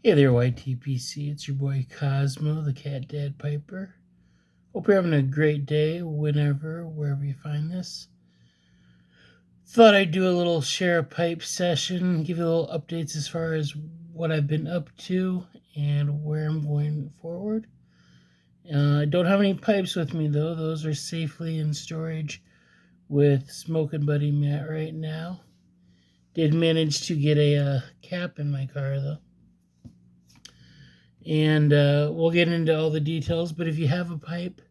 Hey there, YTPC. It's your boy Cosmo, the Cat Dad Piper. Hope you're having a great day whenever, wherever you find this. Thought I'd do a little share a pipe session, give you a little updates as far as what I've been up to and where I'm going forward. I don't have any pipes with me though; those are safely in storage with Smoking Buddy Matt right now. Did manage to get a cap in my car though. And we'll get into all the details. But if you have a pipe,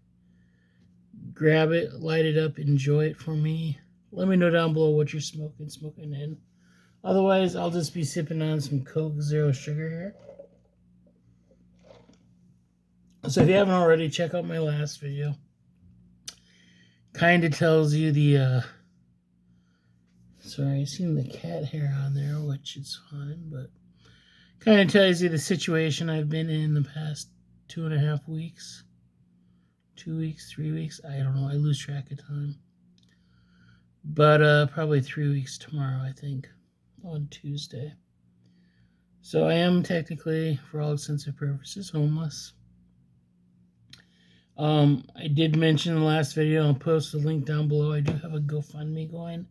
grab it, light it up, enjoy it for me. Let me know down below what you're smoking in. Otherwise, I'll just be sipping on some Coke Zero Sugar here. So if you haven't already, check out my last video. Kind of tells you the, sorry, I seen the cat hair on there, which is fine, but kind of tells you the situation I've been in the past 2.5 weeks. 2 weeks, 3 weeks, I don't know, I lose track of time. But probably 3 weeks tomorrow, I think, on Tuesday. So I am technically, for all intents and purposes, homeless. I did mention in the last video, I'll post a link down below. I do have a GoFundMe going,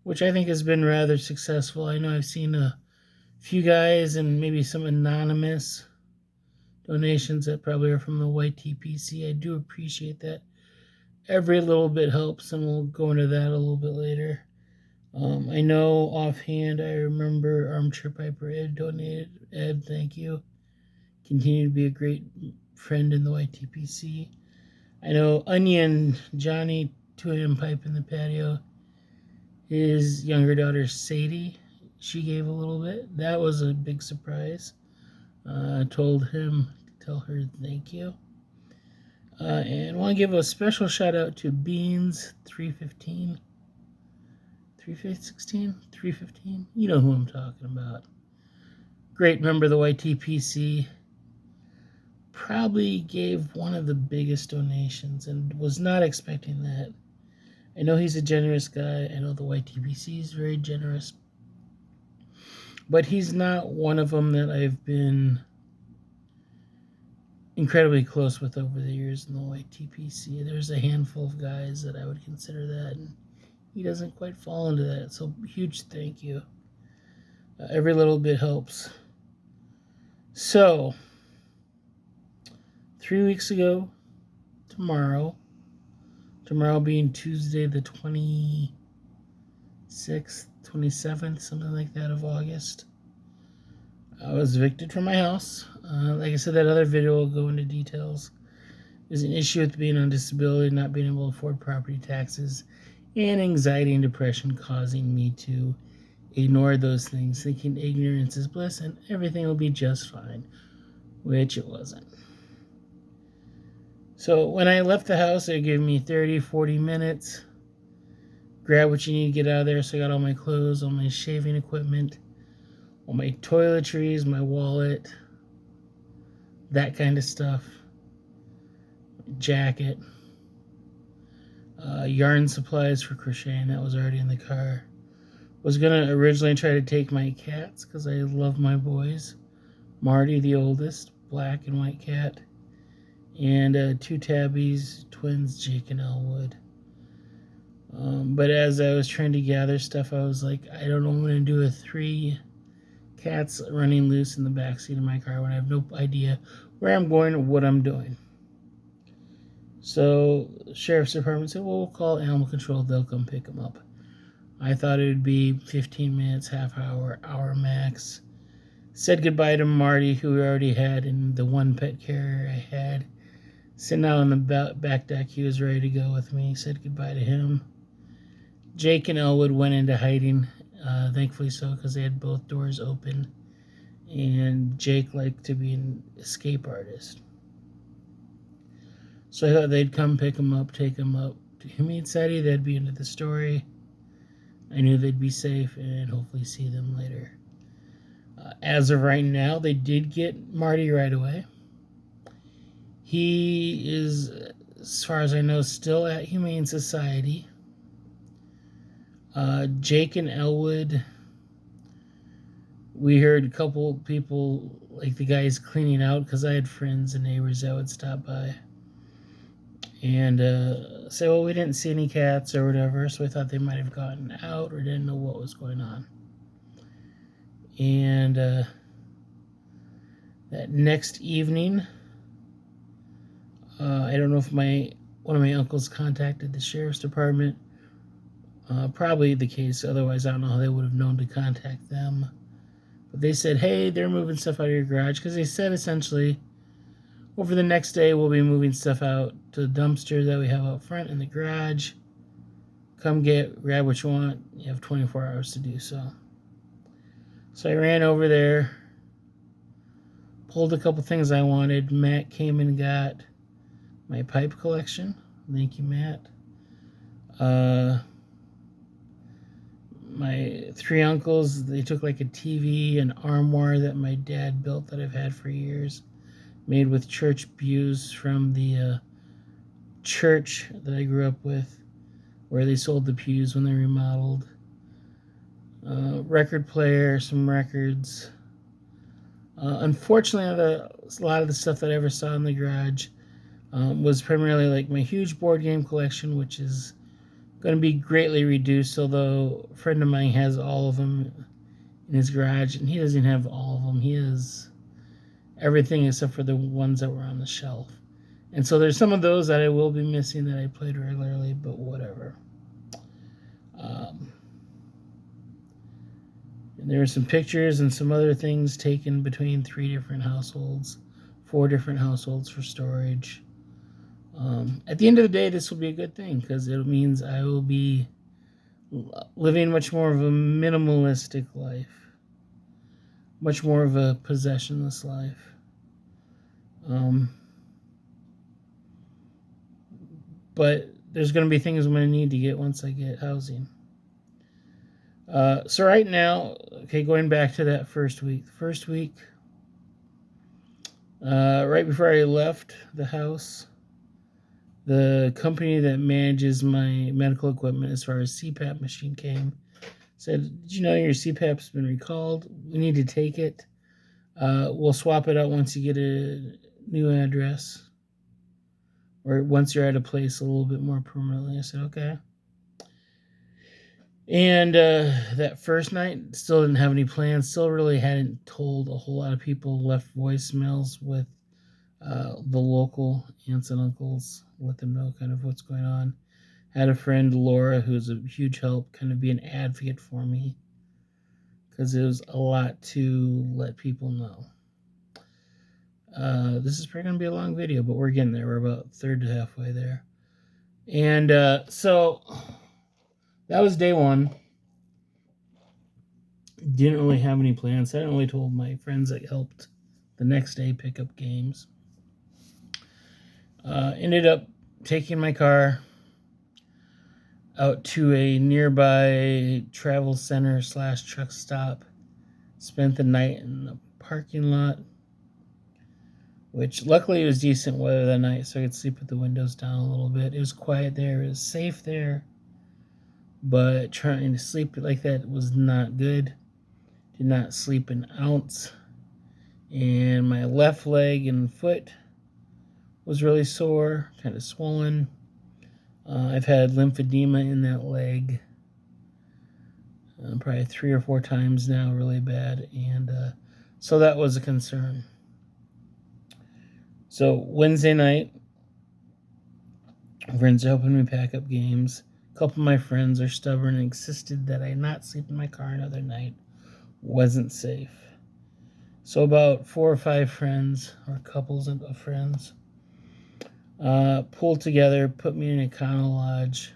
which I think has been rather successful. I know I've seen a few guys and maybe some anonymous donations that probably are from the YTPC. I do appreciate that. Every little bit helps, and we'll go into that a little bit later. I know offhand, I remember Armchair Piper Ed donated. Ed, thank you. Continue to be a great friend in the YTPC. I know Onion Johnny 2AM Pipe in the patio. His younger daughter Sadie, she gave a little bit. That was a big surprise. I told him to tell her thank you. And I want to give a special shout out to Beans 315. 315? You know who I'm talking about. Great member of the YTPC. Probably gave one of the biggest donations and was not expecting that. I know he's a generous guy. I know the YTPC is very generous. But he's not one of them that I've been incredibly close with over the years in the YTPC. There's a handful of guys that I would consider that, and he doesn't quite fall into that. So huge thank you. Every little bit helps. So 3 weeks ago, tomorrow being Tuesday the 26th, 27th, something like that of August, I was evicted from my house. Like I said, that other video will go into details. There's an issue with being on disability, not being able to afford property taxes, and anxiety and depression causing me to ignore those things, thinking ignorance is bliss and everything will be just fine, which it wasn't. So when I left the house, they gave me 30, 40 minutes. Grab what you need to get out of there. So I got all my clothes, all my shaving equipment, all my toiletries, my wallet, that kind of stuff. Jacket. Yarn supplies for crocheting. That was already in the car. Was going to originally try to take my cats because I love my boys. Marty, the oldest, black and white cat. And 2 tabbies, twins, Jake and Elwood. But as I was trying to gather stuff, I was like, I don't know what I'm going to do with 3 cats running loose in the backseat of my car when I have no idea where I'm going or what I'm doing. So Sheriff's Department said, well, we'll call Animal Control. They'll come pick them up. I thought it would be 15 minutes, half hour, hour max. Said goodbye to Marty, who we already had in the one pet carrier I had. Sitting out on the back deck, he was ready to go with me. Said goodbye to him. Jake and Elwood went into hiding, thankfully so, because they had both doors open. And Jake liked to be an escape artist. So I thought they'd come pick him up, take him up to Humane Society. That'd be into the story. I knew they'd be safe and hopefully see them later. As of right now, they did get Marty right away. He is, as far as I know, still at Humane Society. Jake and Elwood, we heard a couple people like the guys cleaning out, because I had friends and neighbors that would stop by and say, well, we didn't see any cats or whatever, so we thought they might have gotten out or didn't know what was going on. And that next evening, I don't know if one of my uncles contacted the sheriff's department. Probably the case, otherwise I don't know how they would have known to contact them. But they said, hey, they're moving stuff out of your garage, because they said essentially, over the next day we'll be moving stuff out to the dumpster that we have out front in the garage. Come grab what you want. You have 24 hours to do so. So I ran over there, pulled a couple things I wanted. Matt came and got my pipe collection. Thank you, Matt. My three uncles, they took like a TV, an armoire that my dad built that I've had for years, made with church pews from the church that I grew up with, where they sold the pews when they remodeled. Record player, some records. Unfortunately, a lot of the stuff that I ever saw in the garage was primarily like my huge board game collection, which is going to be greatly reduced, although a friend of mine has all of them in his garage, and he doesn't have all of them. He has everything except for the ones that were on the shelf. And so there's some of those that I will be missing that I played regularly, but whatever. And there were some pictures and some other things taken between 3 different households, 4 different households for storage. At the end of the day, this will be a good thing, because it means I will be living much more of a minimalistic life, much more of a possessionless life. But there's going to be things I'm going to need to get once I get housing. So right now, okay, going back to that first week. The first week, right before I left the house, the company that manages my medical equipment as far as CPAP machine came, said, did you know your CPAP's been recalled? We need to take it. We'll swap it out once you get a new address, or once you're at a place a little bit more permanently. I said, okay. And that first night, still didn't have any plans. Still really hadn't told a whole lot of people. Left voicemails with the local aunts and uncles, let them know kind of what's going on. Had a friend, Laura, who's a huge help, kind of be an advocate for me, because it was a lot to let people know. This is probably going to be a long video, but we're getting there. We're about third to halfway there. And so that was day one. Didn't really have any plans. I hadn't really told my friends that helped the next day pick up games. Ended up taking my car out to a nearby travel center / truck stop. Spent the night in the parking lot, which luckily it was decent weather that night, so I could sleep with the windows down a little bit. It was quiet there. It was safe there. But trying to sleep like that was not good. Did not sleep an ounce. And my left leg and foot was really sore, kind of swollen. I've had lymphedema in that leg probably 3 or 4 times now, really bad. And so that was a concern. So Wednesday night, friends are helping me pack up games. A couple of my friends are stubborn and insisted that I not sleep in my car another night. Wasn't safe. So about 4 or 5 friends, or couples of friends, pulled together, put me in a Econo Lodge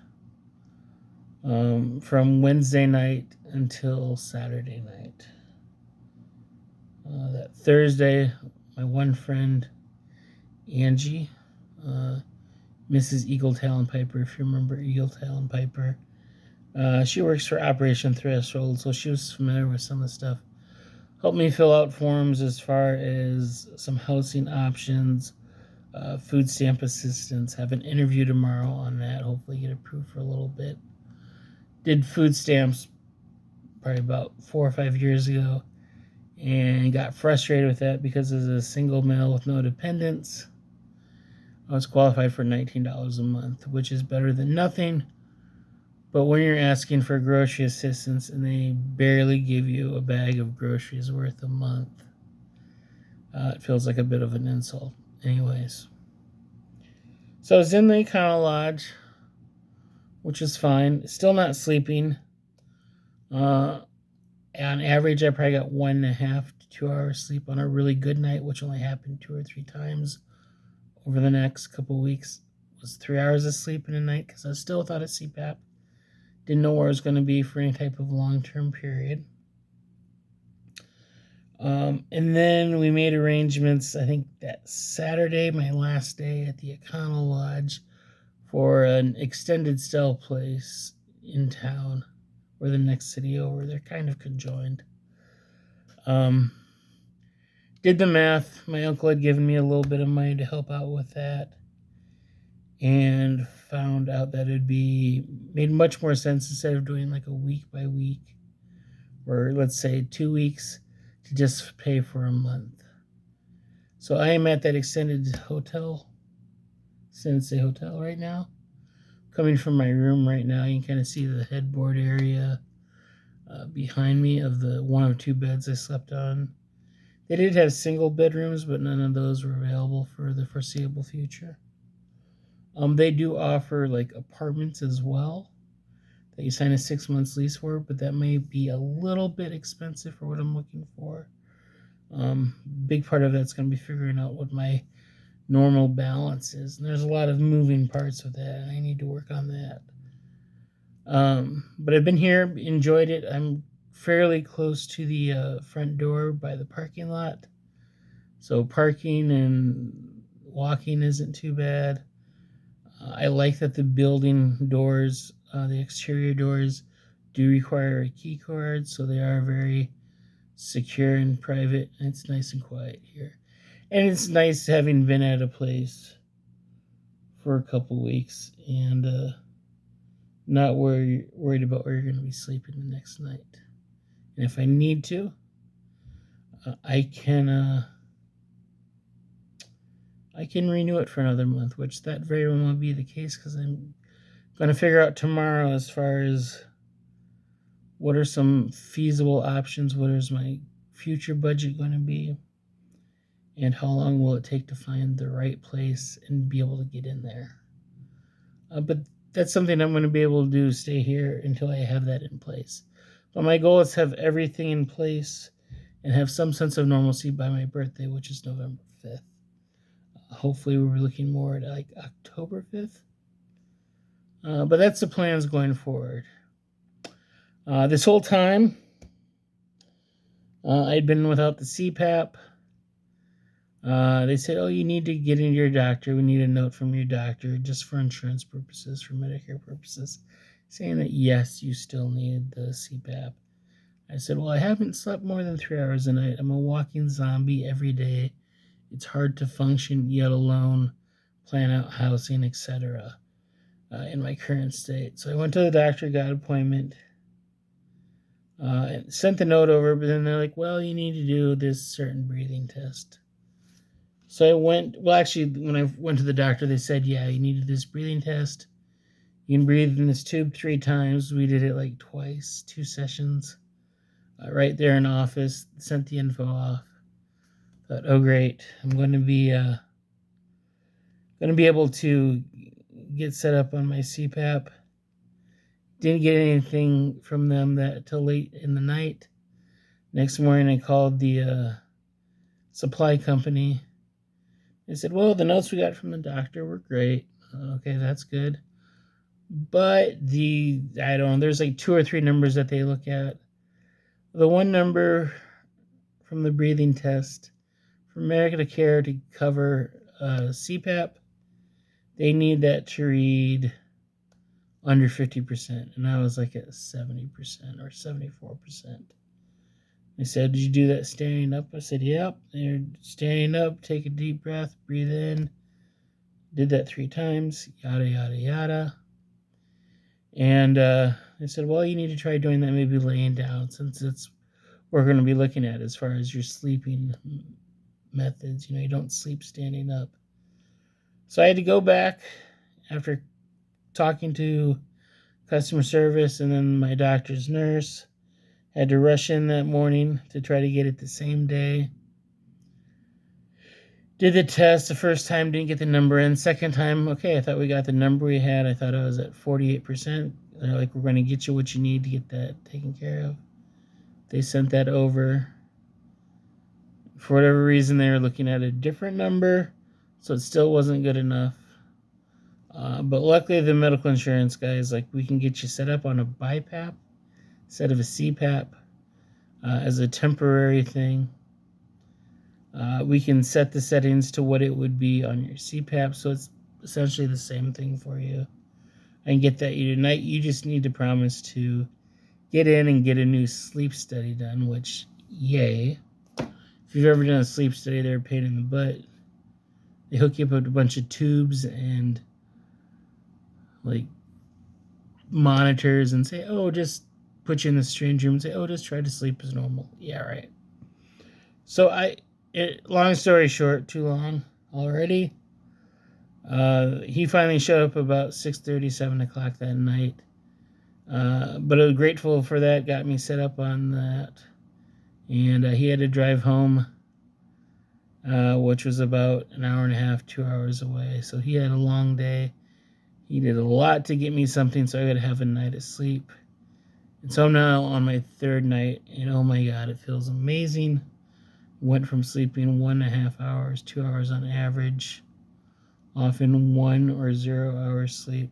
from Wednesday night until Saturday night. That Thursday, my one friend, Angie, Mrs. Eagle Talon Piper, if you remember Eagle Talon Piper, she works for Operation Threshold, so she was familiar with some of the stuff. Helped me fill out forms as far as some housing options, food stamp assistance. Have an interview tomorrow on that. Hopefully get approved for a little bit. Did food stamps probably about 4 or 5 years ago, and got frustrated with that because as a single male with no dependents, I was qualified for $19 a month, which is better than nothing. But when you're asking for grocery assistance and they barely give you a bag of groceries worth a month, it feels like a bit of an insult. Anyways, so I was in the Econo Lodge, which is fine. Still not sleeping. On average, I probably got 1.5 to 2 hours sleep on a really good night, which only happened 2 or 3 times over the next couple of weeks. It was 3 hours of sleep in a night because I still thought of CPAP. Didn't know where I was going to be for any type of long-term period. And then we made arrangements, I think that Saturday, my last day at the Econo Lodge, for an extended stay place in town or the next city over. They're kind of conjoined. Did the math. My uncle had given me a little bit of money to help out with that, and found out that it'd be made much more sense instead of doing like a week by week, or let's say 2 weeks, to just pay for a month. So I am at that extended stay hotel right now. Coming from my room right now, you can kind of see the headboard area behind me of the one of 2 beds I slept on. They did have single bedrooms, but none of those were available for the foreseeable future. They do offer like apartments as well that you sign a 6 months lease for, but that may be a little bit expensive for what I'm looking for. Big part of that's going to be figuring out what my normal balance is, and there's a lot of moving parts with that, and I need to work on that. But I've been here, enjoyed it. I'm fairly close to the front door by the parking lot, so parking and walking isn't too bad. I like that the building doors, the exterior doors, do require a key card, so they are very secure and private, and it's nice and quiet here. And it's nice having been at a place for a couple weeks and not worried about where you're going to be sleeping the next night. And if I need to, I can renew it for another month, which that very well will be the case, because I'm going to figure out tomorrow as far as what are some feasible options, what is my future budget going to be, and how long will it take to find the right place and be able to get in there. But that's something I'm going to be able to do, stay here until I have that in place. But my goal is to have everything in place and have some sense of normalcy by my birthday, which is November 5th. Hopefully we're looking more at like October 5th. But that's the plans going forward. This whole time, I'd been without the CPAP. They said, oh, you need to get into your doctor. We need a note from your doctor just for insurance purposes, for Medicare purposes, saying that, yes, you still need the CPAP. I said, well, I haven't slept more than 3 hours a night. I'm a walking zombie every day. It's hard to function, yet alone plan out housing, etc. In my current state. So I went to the doctor, got an appointment, and sent the note over, but then they're like, well, you need to do this certain breathing test. So I went, well, actually, when I went to the doctor, they said, yeah, you needed this breathing test. You can breathe in this tube 3 times. We did it like twice, 2 sessions, right there in office. Sent the info off. Thought, oh, great, I'm going to be able to get set up on my CPAP. Didn't get anything from them that till late in the night. Next morning, I called the supply company. They said, well, the notes we got from the doctor were great. Okay, that's good. But I don't know, there's like 2 or 3 numbers that they look at. The one number from the breathing test for Medicare to cover CPAP, they need that to read under 50%. And I was like at 70% or 74%. They said, did you do that standing up? I said, yep. They're standing up, take a deep breath, breathe in. Did that 3 times, yada, yada, yada. And they said, well, you need to try doing that maybe laying down, since it's we're going to be looking at as far as your sleeping methods. You don't sleep standing up. So I had to go back after talking to customer service and then my doctor's nurse. Had to rush in that morning to try to get it the same day. Did the test the first time, didn't get the number in. Second time, okay, I thought we got the number we had. I thought I was at 48%. They're like, we're going to get you what you need to get that taken care of. They sent that over. For whatever reason, they were looking at a different number, so it still wasn't good enough. But luckily, the medical insurance guy is like, we can get you set up on a BiPAP instead of a CPAP as a temporary thing. We can set the settings to what it would be on your CPAP, so it's essentially the same thing for you. I can get that you tonight. You just need to promise to get in and get a new sleep study done, which, yay. If you've ever done a sleep study, they're a pain in the butt. They hook you up with a bunch of tubes and like monitors and say, oh, just put you in the strange room and say, oh, just try to sleep as normal. Yeah, right. So long story short, too long already. He finally showed up about 6:30, 7 o'clock that night. But I was grateful for that, got me set up on that. And he had to drive home, which was about an hour and a half, 2 hours away. So he had a long day. He did a lot to get me something, so I got to have a night of sleep. And so I'm now on my third night, and oh my God, it feels amazing. Went from sleeping 1.5 hours, 2 hours on average, often 1 or 0 hours sleep,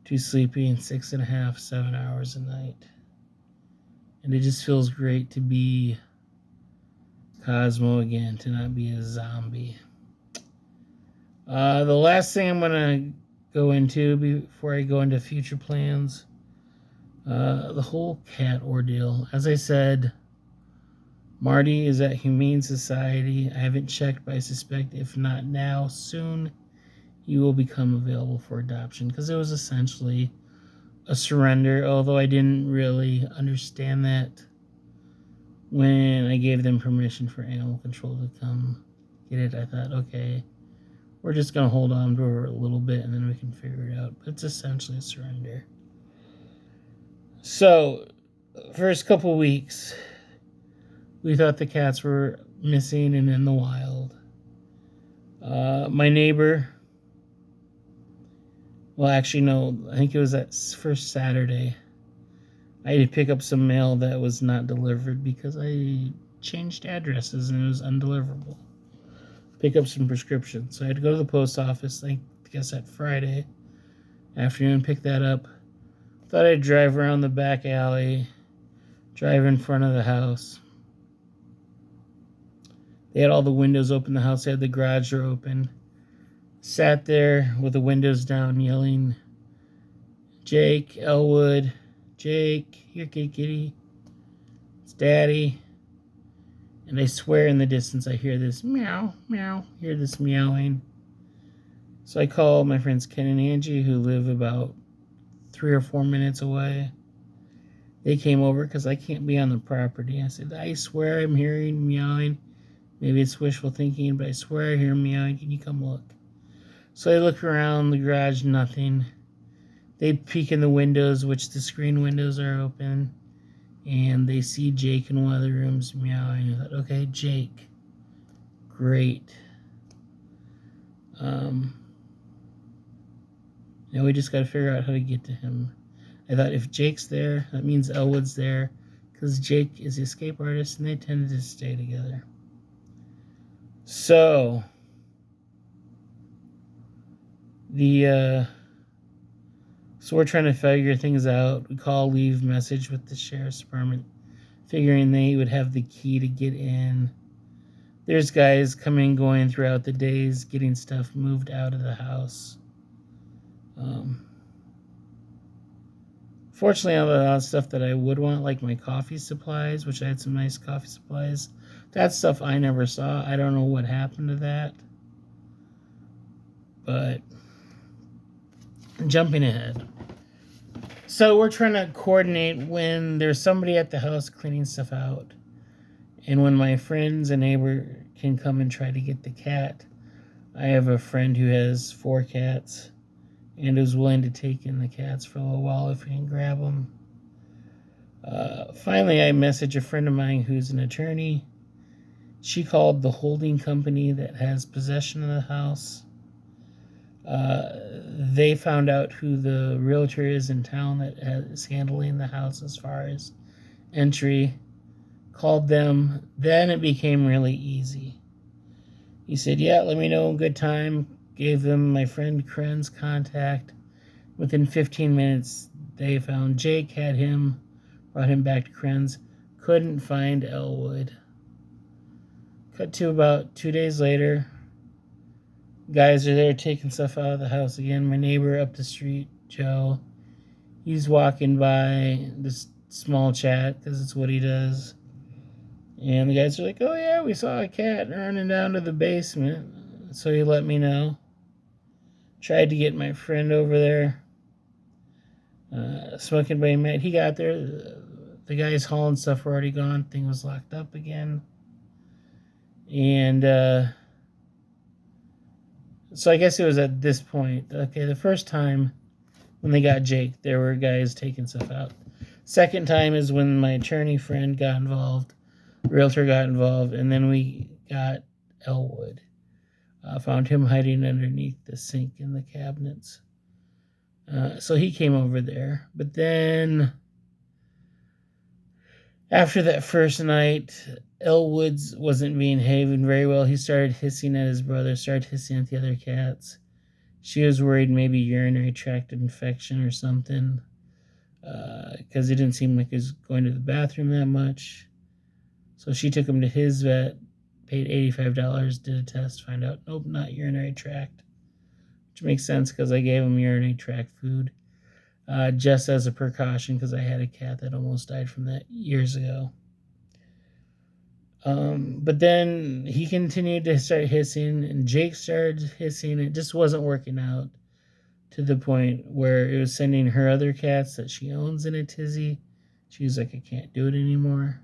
to sleeping 6.5, 7 hours a night. And it just feels great to be Cosmo again, to not be a zombie. The last thing I'm going to go into before I go into future plans, the whole cat ordeal. As I said, Marty is at Humane Society. I haven't checked, but I suspect if not now, soon, he will become available for adoption, because it was essentially a surrender, although I didn't really understand that when I gave them permission for animal control to come get it. I thought, okay, we're just going to hold on to her a little bit and then we can figure it out. But it's essentially a surrender. So, first couple weeks, we thought the cats were missing and in the wild. My neighbor, well, actually, no, I think it was that first Saturday, I had to pick up some mail that was not delivered because I changed addresses and it was undeliverable. Pick up some prescriptions. So I had to go to the post office, I guess that Friday afternoon, pick that up. Thought I'd drive around the back alley, drive in front of the house. They had all the windows open. The house had the garage door open. Sat there with the windows down, yelling, Jake, Elwood, Jake, here, kitty, it's Daddy. And I swear in the distance I hear this meow, meow, hear this meowing. So I call my friends Ken and Angie, who live about 3 or 4 minutes away. They came over because I can't be on the property. I said, I swear I'm hearing meowing. Maybe it's wishful thinking, but I swear I hear meowing. Can you come look? So I look around the garage, nothing. They peek in the windows, which the screen windows are open, and they see Jake in one of the rooms meowing. I thought, okay, Jake. Great. Now we just got to figure out how to get to him. I thought if Jake's there, that means Elwood's there, because Jake is the escape artist, and they tended to stay together. So we're trying to figure things out. We call, leave message with the sheriff's department, figuring they would have the key to get in. There's guys coming, going throughout the days, getting stuff moved out of the house. Fortunately, a lot of stuff that I would want, like my coffee supplies, which I had some nice coffee supplies. That stuff I never saw. I don't know what happened to that. But jumping ahead. So we're trying to coordinate when there's somebody at the house cleaning stuff out, and when my friends and neighbor can come and try to get the cat. I have a friend who has 4 cats and is willing to take in the cats for a little while if we can grab them. Finally, I messaged a friend of mine who's an attorney. She called the holding company that has possession of the house. They found out who the realtor is in town that is handling the house as far as entry. Called them. Then it became really easy. He said, yeah, let me know a good time. Gave them my friend Kren's contact. Within 15 minutes, they found Jake, had him, brought him back to Kren's. Couldn't find Elwood. Cut to about 2 days later. Guys are there taking stuff out of the house again. My neighbor up the street, Joe, he's walking by this small chat because it's what he does. And the guys are like, oh yeah, we saw a cat running down to the basement. So he let me know. Tried to get my friend over there. Smoking Buddy Matt, he got there. The guys hauling stuff were already gone. Thing was locked up again. And so I guess it was at this point. Okay, the first time when they got Jake, there were guys taking stuff out. Second time is when my attorney friend got involved. Realtor got involved, and then we got Elwood. Found him hiding underneath the sink in the cabinets. So he came over there. But then, after that first night, Elwood wasn't behaving very well. He started hissing at his brother, started hissing at the other cats. She was worried maybe urinary tract infection or something, because it didn't seem like he was going to the bathroom that much. So she took him to his vet, paid $85, did a test, find out, nope, not urinary tract. Which makes sense because I gave him urinary tract food, just as a precaution because I had a cat that almost died from that years ago. But then he continued to start hissing, and Jake started hissing. It just wasn't working out to the point where it was sending her other cats that she owns in a tizzy. She was like, I can't do it anymore.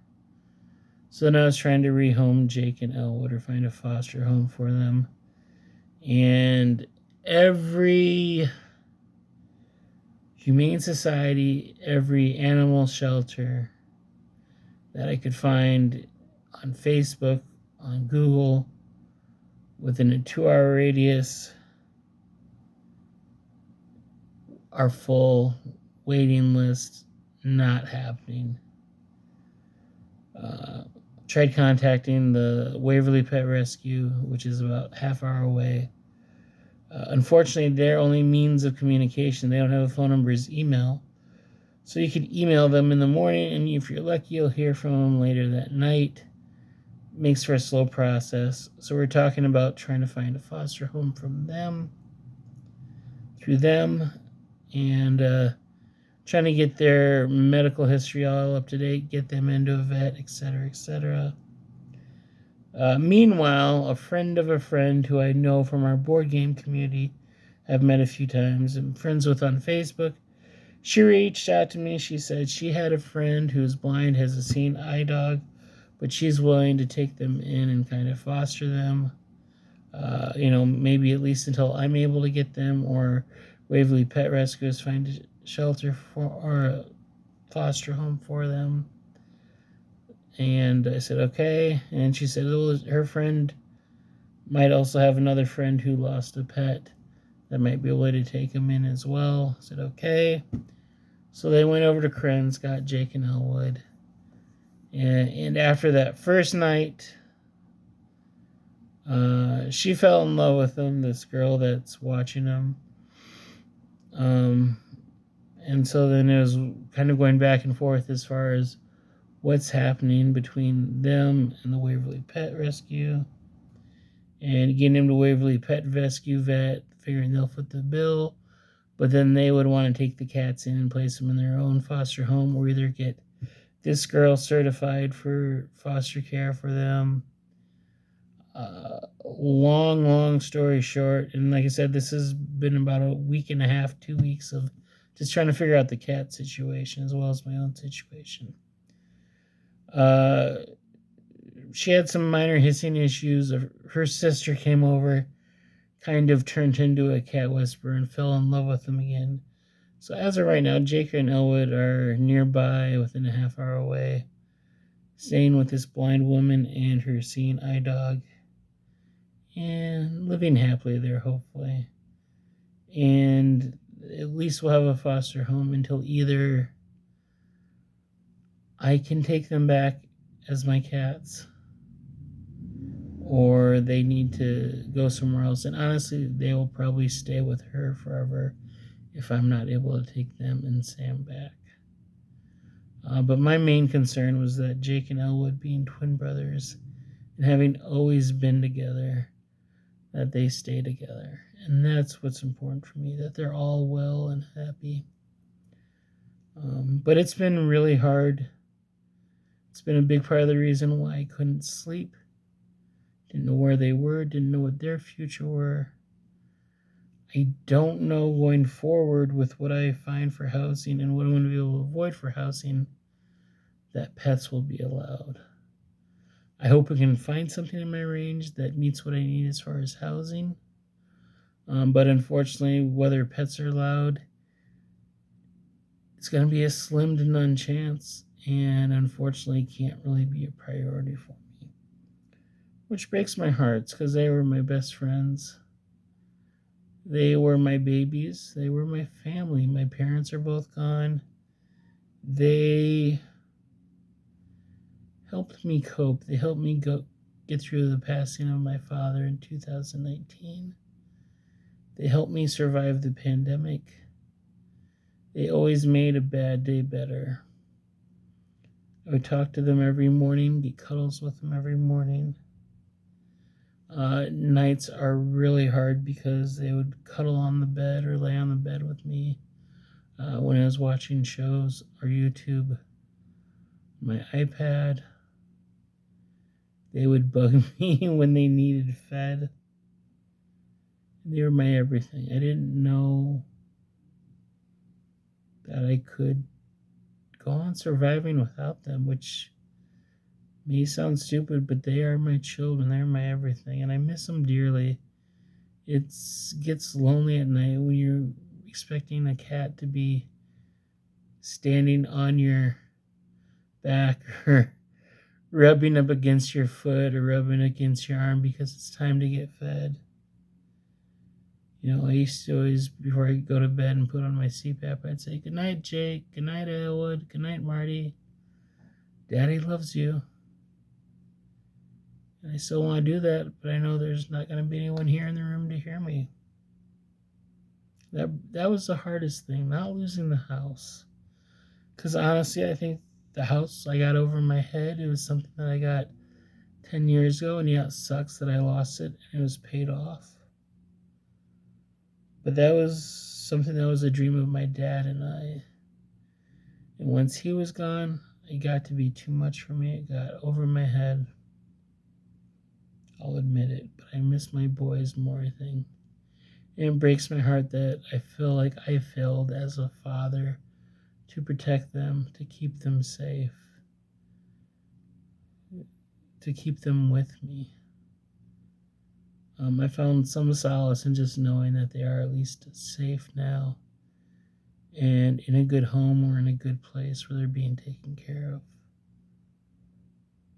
So then I was trying to rehome Jake and Elwood or find a foster home for them. And every humane society, every animal shelter that I could find on Facebook, on Google, within a 2-hour radius, are full, waiting list, not happening. Tried contacting the Waverly Pet Rescue, which is about half-hour away. Unfortunately, their only means of communication, they don't have a phone number, is email. So you could email them in the morning, and if you're lucky, you'll hear from them later that night. Makes for a slow process. So we're talking about trying to find a foster home from them, through them, and trying to get their medical history all up to date, get them into a vet, etc., etc. Meanwhile, a friend of a friend who I know from our board game community, I've met a few times, and friends with on Facebook, she reached out to me. She said she had a friend who's blind, has a seeing eye dog, but she's willing to take them in and kind of foster them. Maybe at least until I'm able to get them, or Waverly Pet Rescues find a shelter for, or a foster home for them. And I said, okay. And she said, well, her friend might also have another friend who lost a pet that might be able to take him in as well. I said, okay. So they went over to Kren's, got Jake and Elwood. And after that first night, she fell in love with him, this girl that's watching him. And so then it was kind of going back and forth as far as what's happening between them and the Waverly Pet Rescue. And getting him to Waverly Pet Rescue Vet, figuring they'll foot the bill. But then they would want to take the cats in and place them in their own foster home, or either get this girl certified for foster care for them. Long story short, and like I said, this has been about a week and a half, 2 weeks of just trying to figure out the cat situation as well as my own situation. She had some minor hissing issues. Her sister came over, kind of turned into a cat whisperer, and fell in love with him again. So as of right now, Jake and Elwood are nearby, within a half hour away, staying with this blind woman and her seeing eye dog, and living happily there, hopefully. And at least we'll have a foster home until either I can take them back as my cats, or they need to go somewhere else. And honestly, they will probably stay with her forever if I'm not able to take them and Sam back. But my main concern was that Jake and Elwood, being twin brothers and having always been together, that they stay together. And that's what's important for me, that they're all well and happy. But it's been really hard. It's been a big part of the reason why I couldn't sleep. Didn't know where they were, didn't know what their future were. I don't know going forward with what I find for housing and what I'm going to be able to avoid for housing, that pets will be allowed. I hope I can find something in my range that meets what I need as far as housing. But unfortunately, whether pets are allowed, it's going to be a slim to none chance, and unfortunately can't really be a priority for me. Which breaks my heart, because they were my best friends. They were my babies. They were my family. My parents are both gone. They helped me cope. They helped me get through the passing of my father in 2019. They helped me survive the pandemic. They always made a bad day better. I would talk to them every morning, get cuddles with them every morning. Nights are really hard because they would cuddle on the bed or lay on the bed with me when I was watching shows or YouTube, my iPad. They would bug me when they needed fed. They were my everything. I didn't know that I could go on surviving without them, which may sound stupid, but they are my children. They're my everything, and I miss them dearly. It gets lonely at night when you're expecting a cat to be standing on your back or rubbing up against your foot or rubbing against your arm because it's time to get fed. You know, I used to always, before I go to bed and put on my CPAP, I'd say, "Good night, Jake. Good night, Elwood. Good night, Marty. Daddy loves you." And I still want to do that, but I know there's not going to be anyone here in the room to hear me. That was the hardest thing, not losing the house. Because honestly, I think the house I got over my head, it was something that I got 10 years ago, and yeah, it sucks that I lost it and it was paid off. But that was something that was a dream of my dad and I. And once he was gone, it got to be too much for me. It got over my head. I'll admit it, but I miss my boys more, I think. And it breaks my heart that I feel like I failed as a father to protect them, to keep them safe, to keep them with me. I found some solace in just knowing that they are at least safe now and in a good home or in a good place where they're being taken care of.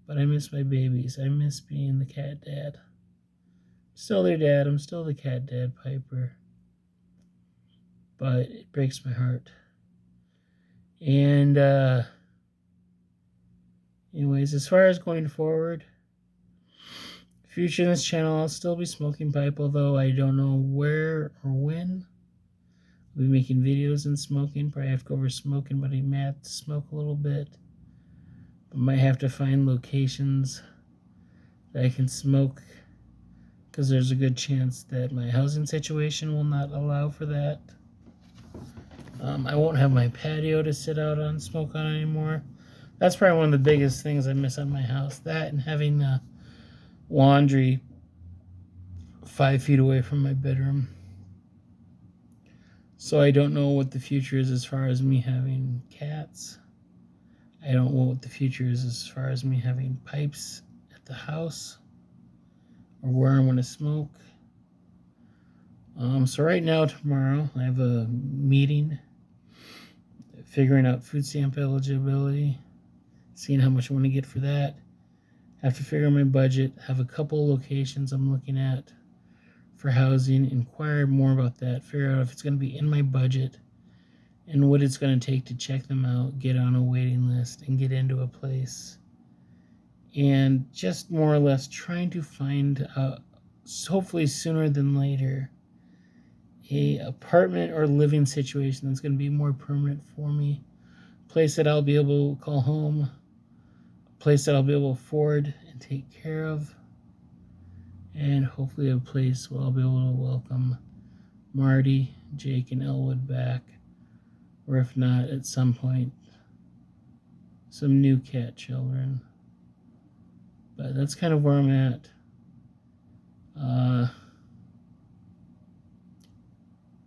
But I miss my babies. I miss being the cat dad. I'm still their dad. I'm still the cat dad, Piper. But it breaks my heart. And anyways, as far as going forward, future in this channel, I'll still be smoking pipe, although I don't know where or when. I'll be making videos and smoking. Probably have to go over smoking, but I may have to smoke a little bit. But might have to find locations that I can smoke, because there's a good chance that my housing situation will not allow for that. I won't have my patio to sit out on, smoke on anymore. That's probably one of the biggest things I miss on my house. That and having laundry 5 feet away from my bedroom. So I don't know what the future is as far as me having cats. I don't know what the future is as far as me having pipes at the house or where I'm going to smoke. So right now, tomorrow, I have a meeting figuring out food stamp eligibility, seeing how much I want to get for that. Have to figure out my budget, have a couple locations I'm looking at for housing, inquire more about that, figure out if it's going to be in my budget and what it's going to take to check them out, get on a waiting list, and get into a place. And just more or less trying to find, hopefully sooner than later, a apartment or living situation that's going to be more permanent for me. A place that I'll be able to call home. A place that I'll be able to afford and take care of. And hopefully a place where I'll be able to welcome Marty, Jake, and Elwood back. Or if not, at some point, some new cat children. But that's kind of where I'm at.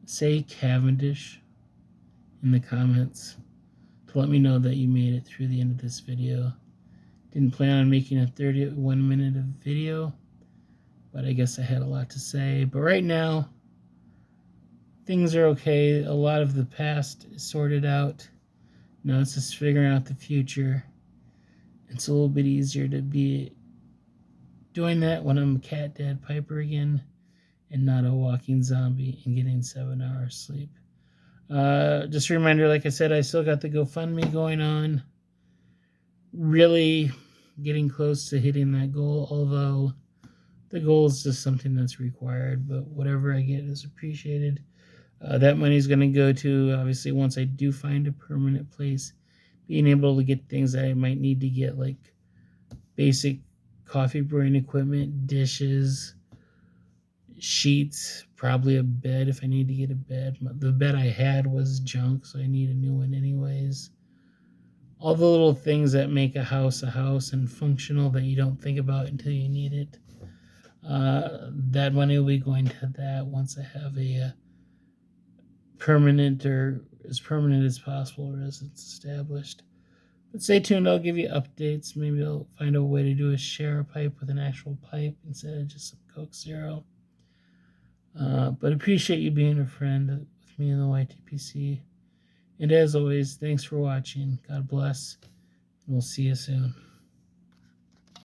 Say Cavendish in the comments to let me know that you made it through the end of this video. Didn't plan on making a 31-minute video, but I guess I had a lot to say. But right now, things are okay. A lot of the past is sorted out. Now it's just figuring out the future. It's a little bit easier to be doing that when I'm a cat dad Piper again and not a walking zombie and getting 7 hours sleep. Just a reminder, like I said, I still got the GoFundMe going on. Really getting close to hitting that goal, although the goal is just something that's required, but whatever I get is appreciated. That money is going to go to, obviously, once I do find a permanent place, being able to get things that I might need to get, like basic coffee brewing equipment, dishes, sheets, probably a bed if I need to get a bed. The bed I had was junk, so I need a new one anyways. All the little things that make a house and functional that you don't think about until you need it. That money will be going to that once I have a permanent or as permanent as possible residence established. But stay tuned, I'll give you updates. Maybe I'll find a way to do a share pipe with an actual pipe instead of just some Coke Zero. But appreciate you being a friend with me in the YTPC. And as always, thanks for watching. God bless. And we'll see you soon.